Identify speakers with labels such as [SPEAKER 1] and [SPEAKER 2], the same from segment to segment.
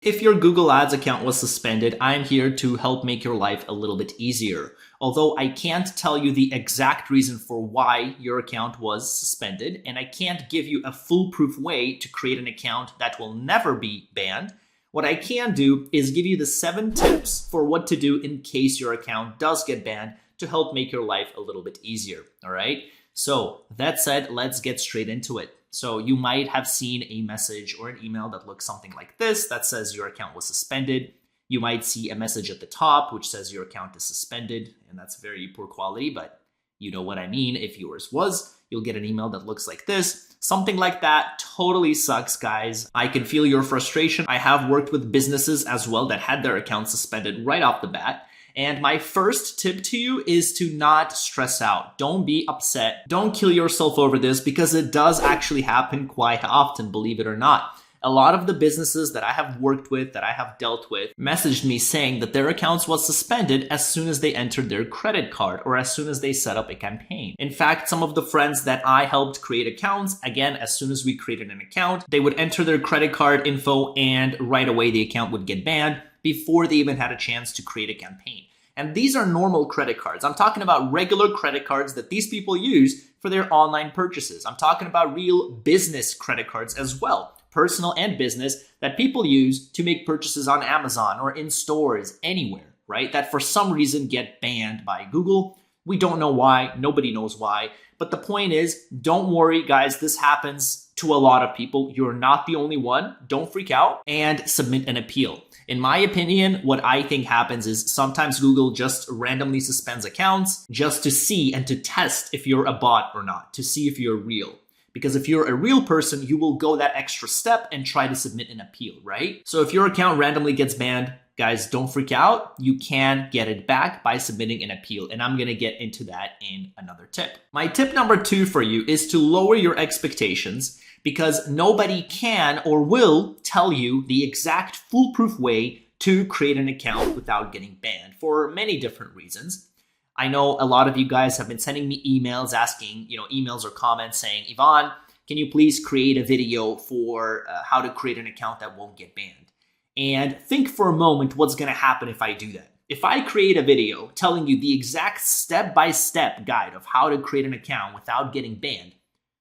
[SPEAKER 1] If your Google Ads account was suspended, I'm here to help make your life a little bit easier. Although I can't tell you the exact reason for why your account was suspended, and I can't give you a foolproof way to create an account that will never be banned, what I can do is give you the 7 tips for what to do in case your account does get banned to help make your life a little bit easier, all right? So that said, let's get straight into it. So you might have seen a message or an email that looks something like this that says your account was suspended. You might see a message at the top which says your account is suspended, and that's very poor quality, but you know what I mean. If yours was, you'll get an email that looks like this. Something like that totally sucks, guys. I can feel your frustration. I have worked with businesses as well that had their accounts suspended right off the bat. And my first tip to you is to not stress out. Don't be upset. Don't kill yourself over this because it does actually happen quite often, believe it or not. A lot of the businesses that I have worked with, that I have dealt with, messaged me saying that their accounts was suspended as soon as they entered their credit card or as soon as they set up a campaign. In fact, some of the friends that I helped create accounts, again, as soon as we created an account, they would enter their credit card info and right away the account would get banned before they even had a chance to create a campaign. And these are normal credit cards. I'm talking about regular credit cards that these people use for their online purchases. I'm talking about real business credit cards as well, personal and business, that people use to make purchases on Amazon or in stores anywhere, right? That for some reason get banned by Google. We don't know why. Nobody knows why. But the point is, don't worry, guys. This happens to a lot of people. You're not the only one. Don't freak out and submit an appeal. In my opinion, what I think happens is sometimes Google just randomly suspends accounts just to see and to test if you're a bot or not, to see if you're real. Because if you're a real person, you will go that extra step and try to submit an appeal, right? So if your account randomly gets banned, guys, don't freak out. You can get it back by submitting an appeal. And I'm going to get into that in another tip. My tip number 2 for you is to lower your expectations, because nobody can or will tell you the exact foolproof way to create an account without getting banned for many different reasons. I know a lot of you guys have been sending me emails asking, emails or comments saying, Ivan, can you please create a video for how to create an account that won't get banned? And think for a moment what's going to happen if I do that. If I create a video telling you the exact step-by-step guide of how to create an account without getting banned,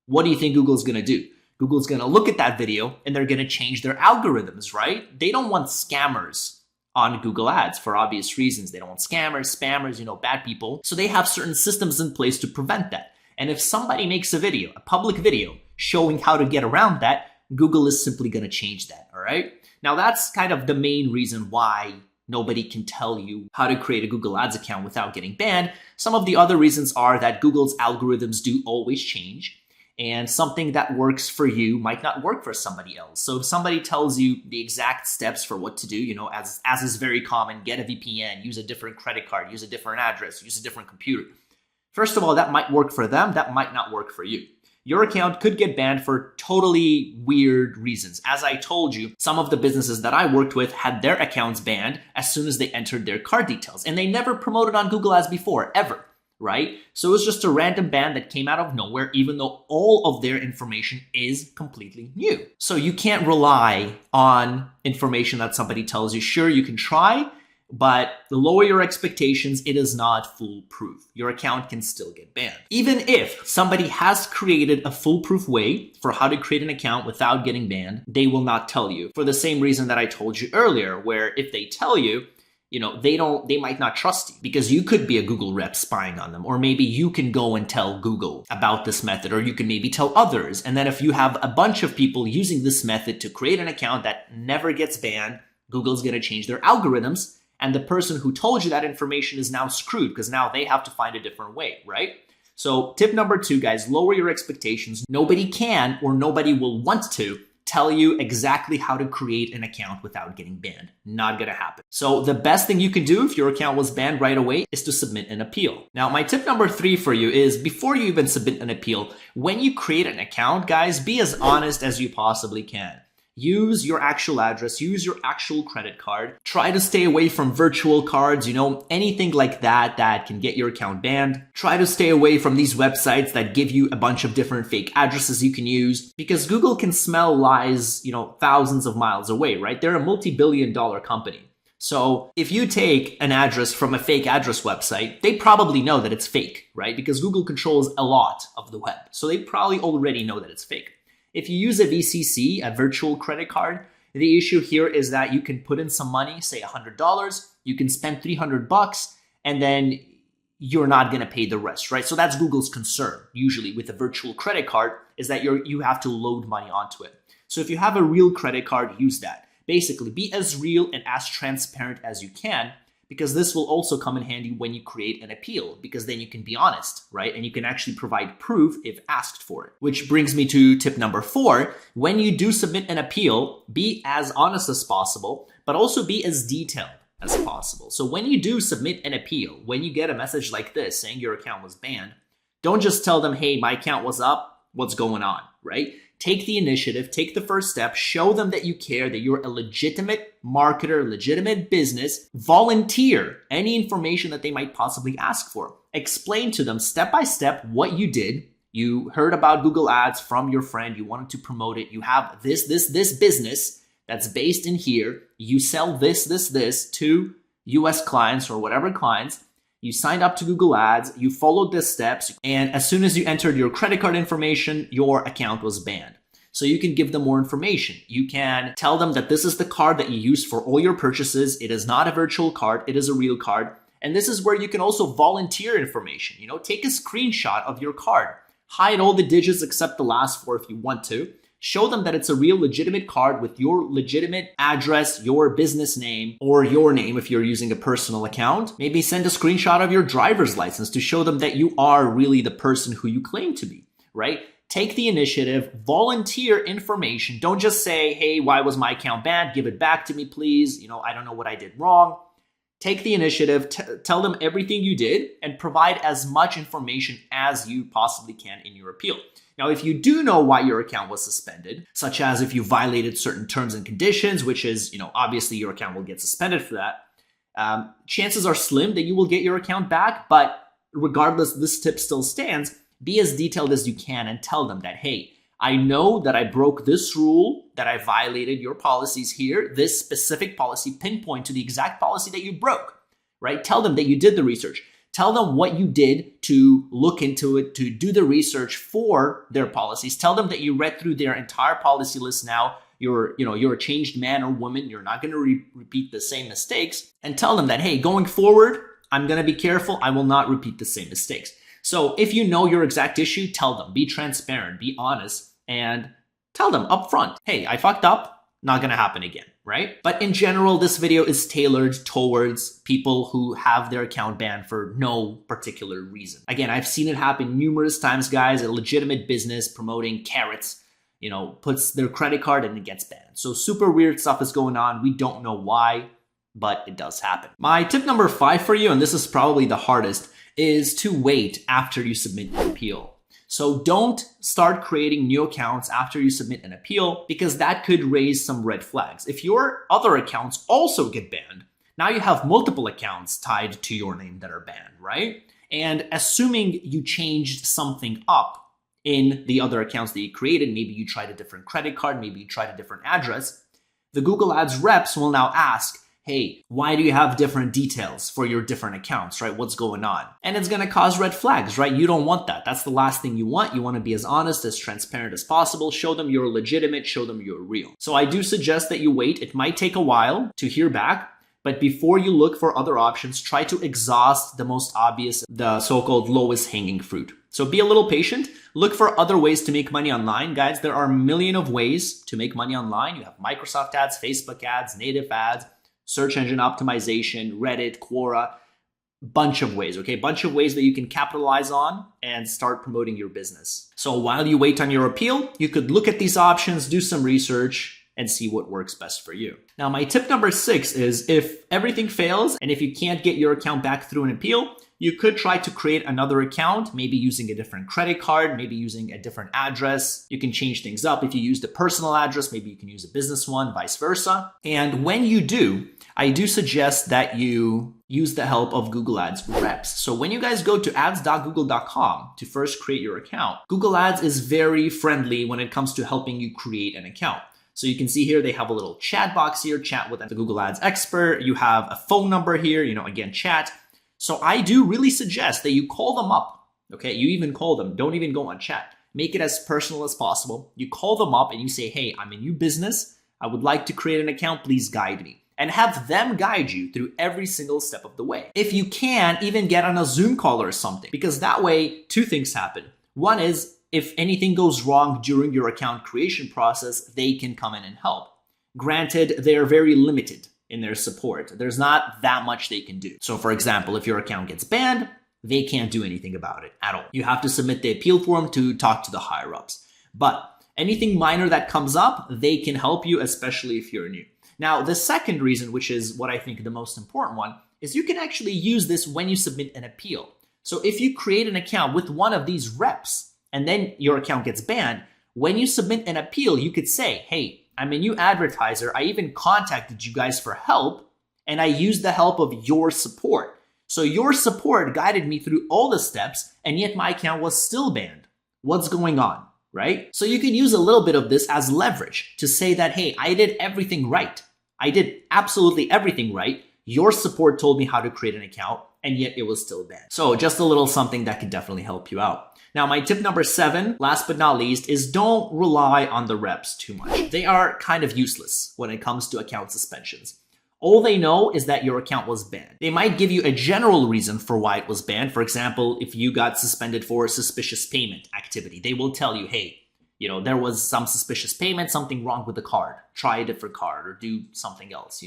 [SPEAKER 1] what do you think Google's going to do? Google's going to look at that video and they're going to change their algorithms, right? They don't want scammers on Google Ads for obvious reasons. They don't want scammers, spammers, bad people. So they have certain systems in place to prevent that. And if somebody makes a video, a public video, showing how to get around that, Google is simply going to change that, all right? Now, that's kind of the main reason why nobody can tell you how to create a Google Ads account without getting banned. Some of the other reasons are that Google's algorithms do always change. And something that works for you might not work for somebody else. So if somebody tells you the exact steps for what to do, as is very common, get a VPN, use a different credit card, use a different address, use a different computer. First of all, that might work for them. That might not work for you. Your account could get banned for totally weird reasons. As I told you, some of the businesses that I worked with had their accounts banned as soon as they entered their card details. And they never promoted on Google Ads before, ever. Right? So it was just a random ban that came out of nowhere, even though all of their information is completely new. So you can't rely on information that somebody tells you. Sure, you can try, but lower your expectations. It is not foolproof. Your account can still get banned. Even if somebody has created a foolproof way for how to create an account without getting banned, they will not tell you for the same reason that I told you earlier, where if they tell you, they might not trust you because you could be a Google rep spying on them, or maybe you can go and tell Google about this method, or you can maybe tell others. And then if you have a bunch of people using this method to create an account that never gets banned, Google's going to change their algorithms. And the person who told you that information is now screwed because now they have to find a different way, right? So tip number 2, guys, lower your expectations. Nobody can or nobody will want to tell you exactly how to create an account without getting banned. Not gonna happen. So the best thing you can do if your account was banned right away is to submit an appeal. Now, my tip number 3 for you is before you even submit an appeal, when you create an account, guys, be as honest as you possibly can. use your actual address, use your actual credit card. Try to stay away from virtual cards, anything like that that can get your account banned. Try to stay away from these websites that give you a bunch of different fake addresses you can use, because Google can smell lies, thousands of miles away, right? They're a multi-billion-dollar company. So if you take an address from a fake address website, they probably know that it's fake, right? Because Google controls a lot of the web. So they probably already know that it's fake. If you use a VCC, a virtual credit card, the issue here is that you can put in some money, say $100, you can spend $300, and then you're not going to pay the rest, right? So that's Google's concern, usually with a virtual credit card, is that you have to load money onto it. So if you have a real credit card, use that. Basically, be as real and as transparent as you can, because this will also come in handy when you create an appeal, because then you can be honest, right? And you can actually provide proof if asked for it. Which brings me to tip number 4. When you do submit an appeal, be as honest as possible, but also be as detailed as possible. So when you do submit an appeal, when you get a message like this saying your account was banned, don't just tell them, hey, my account was up, what's going on, right? Take the initiative, take the first step, show them that you care, that you're a legitimate marketer, legitimate business. Volunteer any information that they might possibly ask for. Explain to them step by step what you did. You heard about Google Ads from your friend, you wanted to promote it. You have this business that's based in here. You sell this to US clients or whatever clients. You signed up to Google Ads, you followed the steps, and as soon as you entered your credit card information, your account was banned. So you can give them more information. You can tell them that this is the card that you use for all your purchases. It is not a virtual card, it is a real card. And this is where you can also volunteer information. Take a screenshot of your card. Hide all the digits except the last 4 if you want to. Show them that it's a real legitimate card with your legitimate address, your business name, or your name if you're using a personal account. Maybe send a screenshot of your driver's license to show them that you are really the person who you claim to be, right? Take the initiative, volunteer information. Don't just say, hey, why was my account banned? Give it back to me, please. I don't know what I did wrong. Take the initiative, tell them everything you did, and provide as much information as you possibly can in your appeal. Now, if you do know why your account was suspended, such as if you violated certain terms and conditions, which is, obviously your account will get suspended for that, chances are slim that you will get your account back. But regardless, this tip still stands. Be as detailed as you can and tell them that, hey, I know that I broke this rule, that I violated your policies here, this specific policy, pinpoint to the exact policy that you broke, right? Tell them that you did the research. Tell them what you did to look into it, to do the research for their policies. Tell them that you read through their entire policy list now. You're a changed man or woman. You're not going to repeat the same mistakes. And tell them that, hey, going forward, I'm going to be careful. I will not repeat the same mistakes. So if you know your exact issue, tell them. Be transparent, be honest, and tell them upfront, hey, I fucked up, not going to happen again. Right? But in general, this video is tailored towards people who have their account banned for no particular reason. Again, I've seen it happen numerous times, guys. A legitimate business promoting carrots, puts their credit card and it gets banned. So super weird stuff is going on. We don't know why, but it does happen. My tip number 5 for you, and this is probably the hardest, is to wait after you submit an appeal. So don't start creating new accounts after you submit an appeal, because that could raise some red flags. If your other accounts also get banned, now you have multiple accounts tied to your name that are banned, right? And assuming you changed something up in the other accounts that you created, maybe you tried a different credit card, maybe you tried a different address, the Google Ads reps will now ask, hey, why do you have different details for your different accounts, right? What's going on? And it's going to cause red flags, right? You don't want that. That's the last thing you want. You want to be as honest, as transparent as possible. Show them you're legitimate, show them you're real. So I do suggest that you wait. It might take a while to hear back, but before you look for other options, try to exhaust the most obvious, the so-called lowest hanging fruit. So be a little patient. Look for other ways to make money online. Guys, there are a million of ways to make money online. You have Microsoft ads, Facebook ads, native ads, search engine optimization, Reddit, Quora, bunch of ways, okay? Bunch of ways that you can capitalize on and start promoting your business. So while you wait on your appeal, you could look at these options, do some research, and see what works best for you. Now, my tip number 6 is if everything fails and if you can't get your account back through an appeal, you could try to create another account, maybe using a different credit card, maybe using a different address. You can change things up. If you use the personal address, maybe you can use a business one, vice versa. And when you do, I do suggest that you use the help of Google Ads reps. So when you guys go to ads.google.com to first create your account, Google Ads is very friendly when it comes to helping you create an account. So you can see here, they have a little chat box here, chat with the Google Ads expert. You have a phone number here, again, chat. So I do really suggest that you call them up, okay? You even call them, don't even go on chat. Make it as personal as possible. You call them up and you say, hey, I'm a new business. I would like to create an account, please guide me. And have them guide you through every single step of the way. If you can, even get on a Zoom call or something, because that way, 2 things happen. One is, if anything goes wrong during your account creation process, they can come in and help. Granted, they are very limited in their support. There's not that much they can do. So for example, if your account gets banned, they can't do anything about it at all. You have to submit the appeal form to talk to the higher ups. But anything minor that comes up, they can help you, especially if you're new. Now, the second reason, which is what I think the most important one, is you can actually use this when you submit an appeal. So if you create an account with one of these reps and then your account gets banned, when you submit an appeal, you could say, hey, I'm a new advertiser. I even contacted you guys for help, and I used the help of your support. So your support guided me through all the steps, and yet my account was still banned. What's going on, right? So you can use a little bit of this as leverage to say that, hey, I did everything right. I did absolutely everything right. Your support told me how to create an account, and yet it was still banned. So just a little something that could definitely help you out. Now, my tip number 7, last but not least, is don't rely on the reps too much. They are kind of useless when it comes to account suspensions. All they know is that your account was banned. They might give you a general reason for why it was banned. For example, if you got suspended for suspicious payment activity, they will tell you, hey, there was some suspicious payment, something wrong with the card. Try a different card or do something else,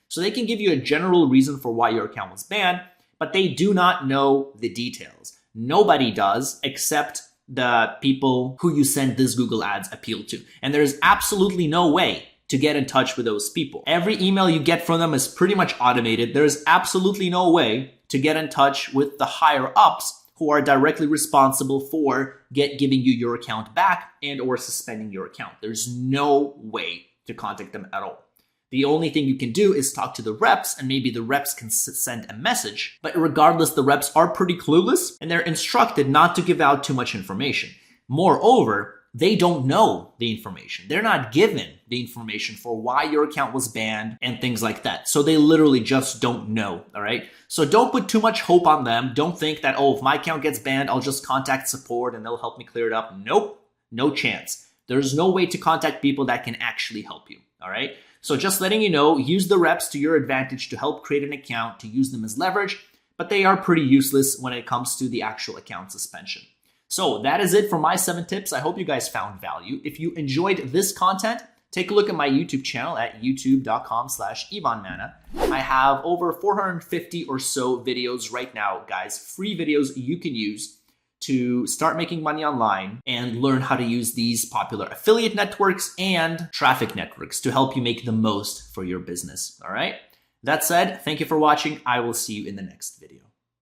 [SPEAKER 1] So they can give you a general reason for why your account was banned, but they do not know the details. Nobody does except the people who you send this Google Ads appeal to. And there's absolutely no way to get in touch with those people. Every email you get from them is pretty much automated. There's absolutely no way to get in touch with the higher ups who are directly responsible for giving you your account back and or suspending your account. There's no way to contact them at all. The only thing you can do is talk to the reps, and maybe the reps can send a message. But regardless, the reps are pretty clueless and they're instructed not to give out too much information. Moreover, they don't know the information. They're not given the information for why your account was banned and things like that. So they literally just don't know, all right? So don't put too much hope on them. Don't think that, oh, if my account gets banned, I'll just contact support and they'll help me clear it up. Nope, no chance. There's no way to contact people that can actually help you, all right? So just letting you know, use the reps to your advantage to help create an account, to use them as leverage, but they are pretty useless when it comes to the actual account suspension. So that is it for my 7 tips. I hope you guys found value. If you enjoyed this content, take a look at my YouTube channel at youtube.com/IvanMana. I have over 450 or so videos right now, guys, free videos you can use to start making money online and learn how to use these popular affiliate networks and traffic networks to help you make the most for your business. All right. That said, thank you for watching. I will see you in the next video.